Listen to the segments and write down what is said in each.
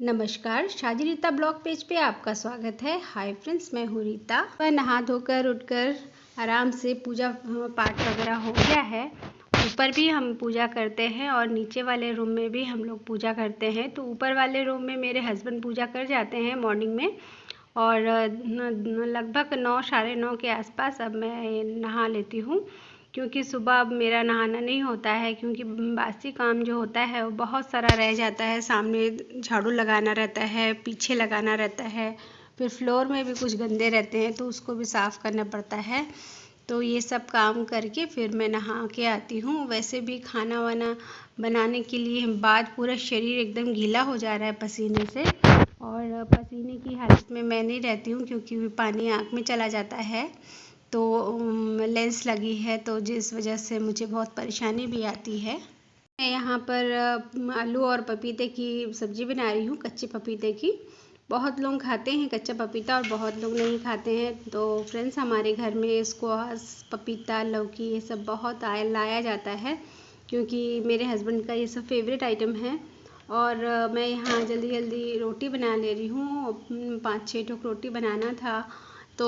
नमस्कार, शादी Rita blog page पे आपका स्वागत है। हाय फ्रेंड्स, मैं हूँ रीता। वह नहा धोकर उठकर आराम से पूजा पाठ वगैरह हो गया है। ऊपर भी हम पूजा करते हैं और नीचे वाले रूम में भी हम लोग पूजा करते हैं। तो ऊपर वाले रूम में मेरे हस्बैंड पूजा कर जाते हैं मॉर्निंग में, और लगभग 9 साढ़े 9 के आसपास अब मैं नहा लेती हूँ, क्योंकि सुबह अब मेरा नहाना नहीं होता है, क्योंकि बासी काम जो होता है वो बहुत सारा रह जाता है। सामने झाड़ू लगाना रहता है, पीछे लगाना रहता है, फिर फ्लोर में भी कुछ गंदे रहते हैं तो उसको भी साफ़ करना पड़ता है। तो ये सब काम करके फिर मैं नहा के आती हूँ। वैसे भी खाना वाना बनाने के लिए बाद पूरा शरीर एकदम गीला हो जा रहा है पसीने से, और पसीने की हालत में मैं नहीं रहती हूँ, क्योंकि पानी आँख में चला जाता है। तो लेंस लगी है, तो जिस वजह से मुझे बहुत परेशानी भी आती है। मैं यहाँ पर आलू और पपीते की सब्ज़ी बना रही हूँ, कच्चे पपीते की। बहुत लोग खाते हैं कच्चा पपीता और बहुत लोग नहीं खाते हैं। तो फ्रेंड्स, हमारे घर में स्क्वाश, पपीता, लौकी ये सब बहुत लाया जाता है, क्योंकि मेरे हस्बैंड का ये सब फेवरेट आइटम है। और मैं यहाँ जल्दी जल्दी रोटी बना ले रही हूँ। 5-6 ठोक रोटी बनाना था। तो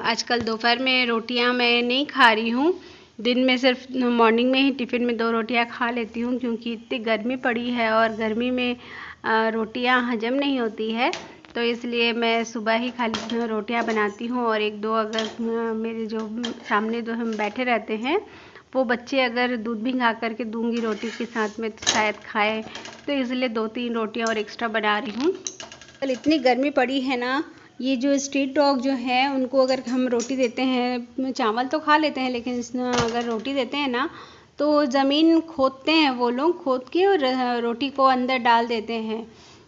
आजकल दोपहर में रोटियां मैं नहीं खा रही हूँ। दिन में सिर्फ मॉर्निंग में ही टिफ़िन में 2 रोटियां खा लेती हूँ, क्योंकि इतनी गर्मी पड़ी है और गर्मी में रोटियां हजम नहीं होती है। तो इसलिए मैं सुबह ही खाली रोटियां बनाती हूँ, और 1-2 अगर मेरे जो सामने जो हम बैठे रहते हैं वो बच्चे अगर दूध भी खा करके दूंगी रोटी के साथ में तो शायद खाए, तो इसलिए 2-3 रोटियां और एक्स्ट्रा बना रही हूँ। कल इतनी गर्मी पड़ी है ना, ये जो स्ट्रीट डॉग जो है उनको अगर हम रोटी देते हैं, चावल तो खा लेते हैं, लेकिन अगर रोटी देते हैं ना तो ज़मीन खोदते हैं वो लोग, खोद के और रोटी को अंदर डाल देते हैं,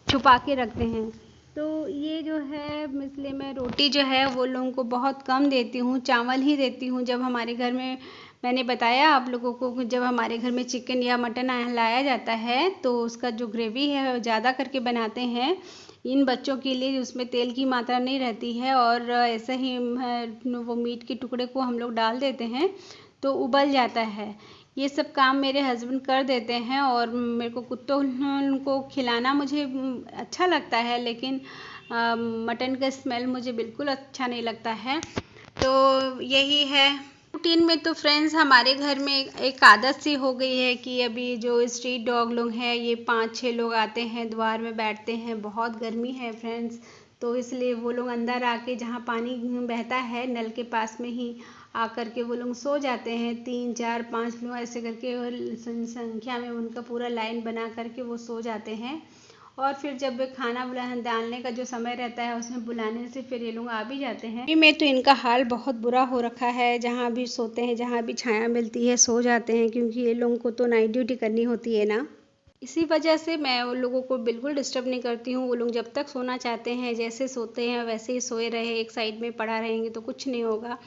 छुपा के रखते हैं। तो ये जो है, इसलिए मैं रोटी जो है वो लोगों को बहुत कम देती हूँ, चावल ही देती हूँ। जब हमारे घर में, मैंने बताया आप लोगों को, जब हमारे घर में चिकन या मटन लाया जाता है तो उसका जो ग्रेवी है ज़्यादा करके बनाते हैं इन बच्चों के लिए, उसमें तेल की मात्रा नहीं रहती है, और ऐसे ही वो मीट के टुकड़े को हम लोग डाल देते हैं तो उबल जाता है। ये सब काम मेरे हस्बैंड कर देते हैं, और मेरे को कुत्तों को खिलाना मुझे अच्छा लगता है, लेकिन मटन का स्मेल मुझे बिल्कुल अच्छा नहीं लगता है। तो यही है रूटीन में। तो फ्रेंड्स, हमारे घर में एक आदत सी हो गई है कि अभी जो स्ट्रीट डॉग लोग हैं ये 5-6 लोग आते हैं, द्वार में बैठते हैं। बहुत गर्मी है फ्रेंड्स, तो इसलिए वो लोग अंदर आके, जहाँ पानी बहता है नल के पास में ही आकर के वो लोग सो जाते हैं। 3-4-5 लोग ऐसे करके, और संख्या में उनका पूरा लाइन बना करके वो सो जाते हैं। और फिर जब खाना डालने का जो समय रहता है उसमें बुलाने से फिर ये लोग आ भी जाते हैं। में तो इनका हाल बहुत बुरा हो रखा है, जहाँ भी सोते हैं, जहाँ भी छाया मिलती है सो जाते हैं, क्योंकि ये लोगों को तो नाइट ड्यूटी करनी होती है ना। इसी वजह से मैं उन लोगों को बिल्कुल डिस्टर्ब नहीं करती हूँ। वो लोग जब तक सोना चाहते हैं, जैसे सोते हैं वैसे ही सोए रहे, एक साइड में पड़ा रहेंगे तो कुछ नहीं होगा।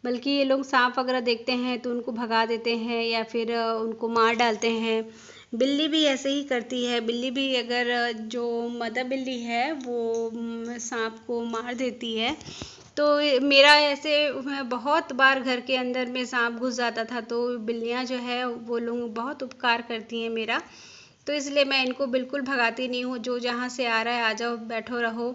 बल्कि ये लोग सांप वगैरह देखते हैं तो उनको भगा देते हैं, या फिर उनको मार डालते हैं। बिल्ली भी ऐसे ही करती है। बिल्ली भी, अगर जो मदर बिल्ली है वो सांप को मार देती है। तो मेरा ऐसे बहुत बार घर के अंदर में सांप घुस जाता था, तो बिल्लियाँ जो है वो लोग बहुत उपकार करती हैं मेरा। तो इसलिए मैं इनको बिल्कुल भगाती नहीं हूँ। जो जहाँ से आ रहा है आ जाओ, बैठो रहो,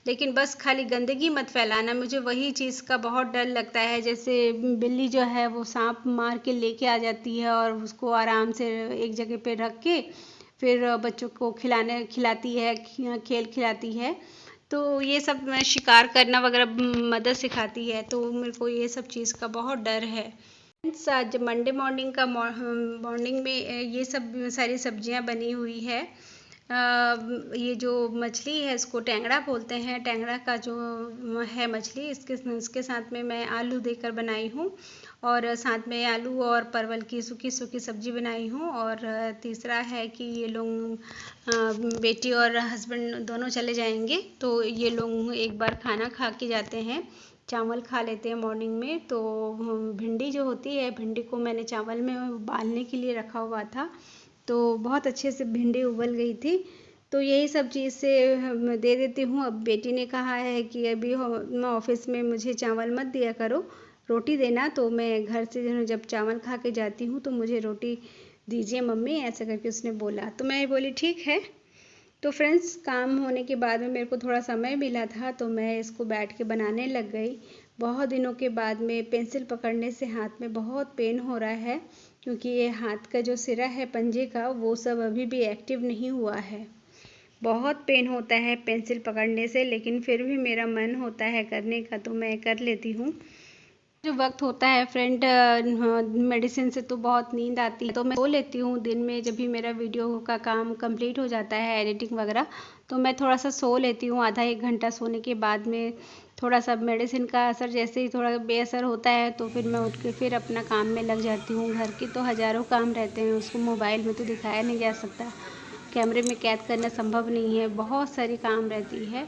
लेकिन बस खाली गंदगी मत फैलाना। मुझे वही चीज़ का बहुत डर लगता है। जैसे बिल्ली जो है वो सांप मार के लेके आ जाती है, और उसको आराम से एक जगह पे रख के फिर बच्चों को खिलाती है, खेल खिलाती है। तो ये सब शिकार करना वगैरह मदद सिखाती है, तो मेरे को ये सब चीज़ का बहुत डर है। आज मंडे मॉर्निंग का मॉर्निंग में ये सब सारी सब्जियां बनी हुई है। ये जो मछली है इसको टेंगड़ा बोलते हैं। टेंगड़ा का जो है मछली, इसके साथ में मैं आलू देकर बनाई हूँ, और साथ में आलू और परवल की सूखी सूखी सब्जी बनाई हूँ। और तीसरा है कि ये लोग बेटी और हस्बैंड दोनों चले जाएंगे, तो ये लोग एक बार खाना खा के जाते हैं, चावल खा लेते हैं मॉर्निंग में। तो भिंडी जो होती है, भिंडी को मैंने चावल में उबालने के लिए रखा हुआ था, तो बहुत अच्छे से भिंडी उबल गई थी। तो यही सब चीज़ से दे देती हूँ। अब बेटी ने कहा है कि अभी ऑफिस में मुझे चावल मत दिया करो, रोटी देना। तो मैं घर से जब चावल खा के जाती हूँ तो मुझे रोटी दीजिए मम्मी, ऐसा करके उसने बोला। तो मैं बोली ठीक है। तो फ्रेंड्स, काम होने के बाद में मेरे को थोड़ा समय मिला था तो मैं इसको बैठ के बनाने लग गई। बहुत दिनों के बाद में पेंसिल पकड़ने से हाथ में बहुत पेन हो रहा है, क्योंकि ये हाथ का जो सिरा है पंजे का, वो सब अभी भी एक्टिव नहीं हुआ है। बहुत पेन होता है पेंसिल पकड़ने से, लेकिन फिर भी मेरा मन होता है करने का तो मैं कर लेती हूँ। जो वक्त होता है फ्रेंड, मेडिसिन से तो बहुत नींद आती है तो मैं सो लेती हूँ दिन में। जब भी मेरा वीडियो का काम कंप्लीट हो जाता है, एडिटिंग वगैरह, तो मैं थोड़ा सा सो लेती हूँ। आधा एक घंटा सोने के बाद में थोड़ा सा मेडिसिन का असर जैसे ही थोड़ा बेअसर होता है तो फिर मैं उठ के फिर अपना काम में लग जाती हूँ। घर के तो हज़ारों काम रहते हैं, उसको मोबाइल में तो दिखाया नहीं जा सकता, कैमरे में कैद करना संभव नहीं है, बहुत सारी काम रहती है।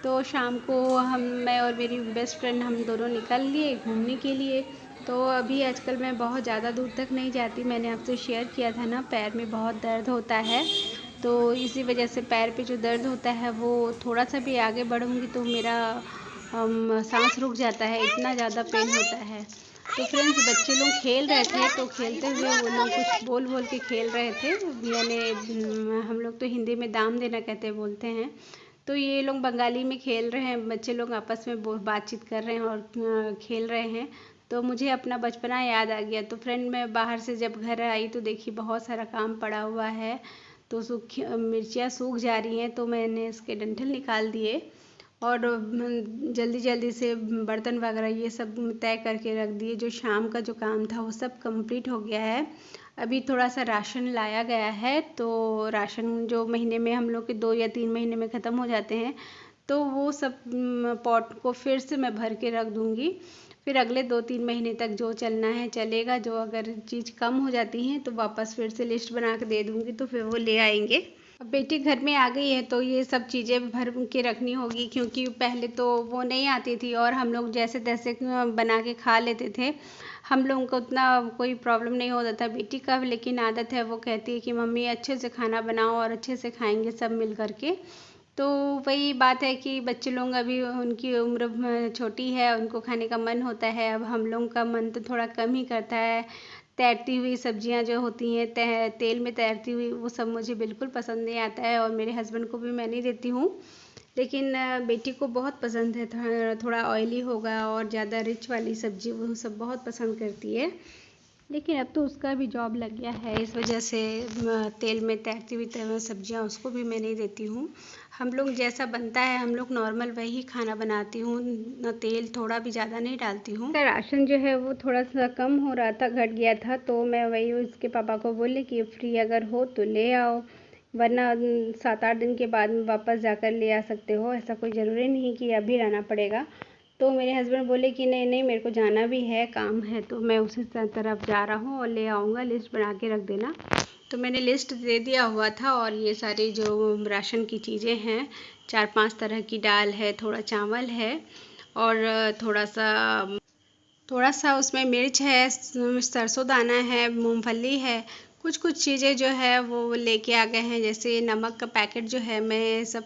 तो शाम को मैं और मेरी बेस्ट फ्रेंड हम दोनों निकल लिए घूमने के लिए। तो अभी आजकल मैं बहुत ज़्यादा दूर तक नहीं जाती। मैंने आपसे शेयर किया था ना, पैर में बहुत दर्द होता है, तो इसी वजह से पैर पे जो दर्द होता है वो थोड़ा सा भी आगे बढ़ूँगी तो मेरा सांस रुक जाता है, इतना ज़्यादा पेन होता है। तो फ्रेंड्स, बच्चे लोग खेल रहे थे तो खेलते हुए वो लोग कुछ बोल बोल के खेल रहे थे, यानी हम लोग तो हिंदी में दाम देना कहते बोलते हैं। तो ये लोग बंगाली में खेल रहे हैं, बच्चे लोग आपस में बातचीत कर रहे हैं और खेल रहे हैं। तो मुझे अपना बचपना याद आ गया। तो फ्रेंड, मैं बाहर से जब घर आई तो देखी बहुत सारा काम पड़ा हुआ है, तो मिर्चियाँ सूख जा रही हैं, तो मैंने इसके डंठल निकाल दिए और जल्दी जल्दी से बर्तन वगैरह ये सब तय करके रख दिए। जो शाम का जो काम था वो सब कंप्लीट हो गया है। अभी थोड़ा सा राशन लाया गया है, तो राशन जो महीने में हम लोग के 2 या 3 महीने में ख़त्म हो जाते हैं, तो वो सब पॉट को फिर से मैं भर के रख दूँगी। फिर अगले 2-3 महीने तक जो चलना है चलेगा। जो अगर चीज़ कम हो जाती हैं तो वापस फिर से लिस्ट बना के दे दूँगी, तो फिर वो ले आएंगे। अब बेटी घर में आ गई है तो ये सब चीज़ें भर के रखनी होगी, क्योंकि पहले तो वो नहीं आती थी और हम लोग जैसे तैसे बना के खा लेते थे। हम लोगों को उतना कोई प्रॉब्लम नहीं होता था। बेटी का लेकिन आदत है, वो कहती है कि मम्मी अच्छे से खाना बनाओ और अच्छे से खाएंगे सब मिल करके। तो वही बात है कि बच्चे लोग अभी उनकी उम्र छोटी है, उनको खाने का मन होता है। अब हम लोगों का मन तो थोड़ा कम ही करता है। तैरती हुई सब्जियां जो होती हैं तेल में तैरती हुई, वो सब मुझे बिल्कुल पसंद नहीं आता है और मेरे हस्बैंड को भी मैं नहीं देती हूँ। लेकिन बेटी को बहुत पसंद है, थोड़ा ऑयली होगा और ज़्यादा रिच वाली सब्जी वो सब बहुत पसंद करती है। लेकिन अब तो उसका भी जॉब लग गया है, इस वजह से तेल में तैरती हुई सब्जियां उसको भी मैं नहीं देती हूँ। हम लोग जैसा बनता है हम लोग नॉर्मल वही खाना बनाती हूँ, न तेल थोड़ा भी ज़्यादा नहीं डालती हूँ। राशन जो है वो थोड़ा सा कम हो रहा था, घट गया था, तो मैं वही उसके पापा को बोली कि फ्री अगर हो तो ले आओ, वरना 7-8 दिन के बाद वापस जाकर ले आ सकते हो, ऐसा कोई ज़रूरी नहीं कि अभी लाना पड़ेगा। तो मेरे हस्बैंड बोले कि नहीं नहीं, मेरे को जाना भी है, काम है, तो मैं उसी तरफ जा रहा हूँ और ले आऊँगा, लिस्ट बना के रख देना। तो मैंने लिस्ट दे दिया हुआ था और ये सारी जो राशन की चीज़ें हैं, 4-5 तरह की दाल है, थोड़ा चावल है और थोड़ा सा उसमें मिर्च है, सरसों दाना है, मूंगफली है, कुछ कुछ चीज़ें जो है वो लेके आ गए हैं। जैसे नमक का पैकेट जो है मैं सब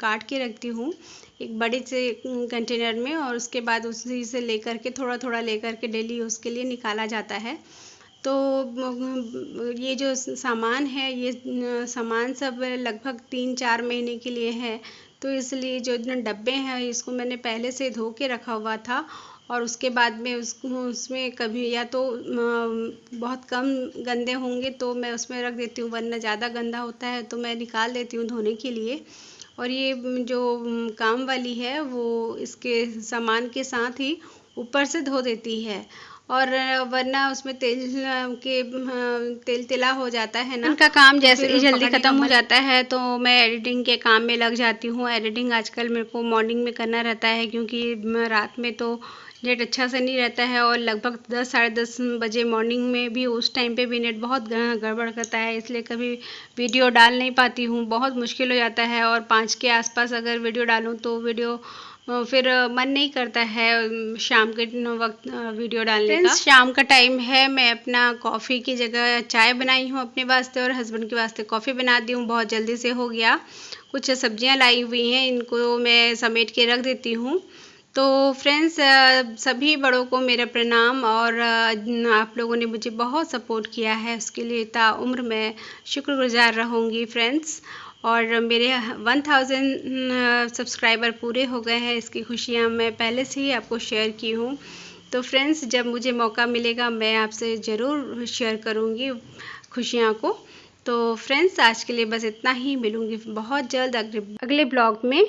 काट के रखती हूँ एक बड़े से कंटेनर में, और उसके बाद उसी से लेकर के थोड़ा थोड़ा लेकर के डेली यूज़ के लिए निकाला जाता है। तो ये जो सामान है, ये सामान सब लगभग 3-4 महीने के लिए है, तो इसलिए जो डब्बे हैं इसको मैंने पहले से धो के रखा हुआ था और उसके बाद में उसमें कभी या तो बहुत कम गंदे होंगे तो मैं उसमें रख देती हूँ, वरना ज़्यादा गंदा होता है तो मैं निकाल देती हूँ धोने के लिए। और ये जो काम वाली है वो इसके सामान के साथ ही ऊपर से धो देती है, और वरना उसमें तेल तिला हो जाता है ना, उनका काम जैसे ही जल्दी ख़त्म हो जाता है तो मैं एडिटिंग के काम में लग जाती हूँ। एडिटिंग आजकल मेरे को मॉर्निंग में करना रहता है, क्योंकि रात में तो नेट अच्छा से नहीं रहता है और लगभग 10-10:30 बजे मॉर्निंग में भी उस टाइम पे भी नेट बहुत गड़बड़ करता है, इसलिए कभी वीडियो डाल नहीं पाती हूँ, बहुत मुश्किल हो जाता है। और 5 के आसपास अगर वीडियो डालूँ तो वीडियो फिर मन नहीं करता है शाम के वक्त वीडियो डालने का। शाम का टाइम है, मैं अपना कॉफ़ी की जगह चाय बनाई हूँ अपने वास्ते और हस्बैंड के वास्ते कॉफ़ी बना दी हूँ, बहुत जल्दी से हो गया। कुछ सब्जियाँ लाई हुई हैं, इनको मैं समेट के रख देती हूँ। तो फ्रेंड्स, सभी बड़ों को मेरा प्रणाम, और आप लोगों ने मुझे बहुत सपोर्ट किया है, उसके लिए ताउम्र मैं शुक्रगुजार रहूँगी फ्रेंड्स। और मेरे 1000 सब्सक्राइबर पूरे हो गए हैं। इसकी खुशियाँ मैं पहले से ही आपको शेयर की हूँ। तो फ्रेंड्स, जब मुझे मौका मिलेगा मैं आपसे ज़रूर शेयर करूँगी खुशियाँ को। तो फ्रेंड्स, आज के लिए बस इतना ही। मिलूँगी बहुत जल्द अगले ब्लॉग में।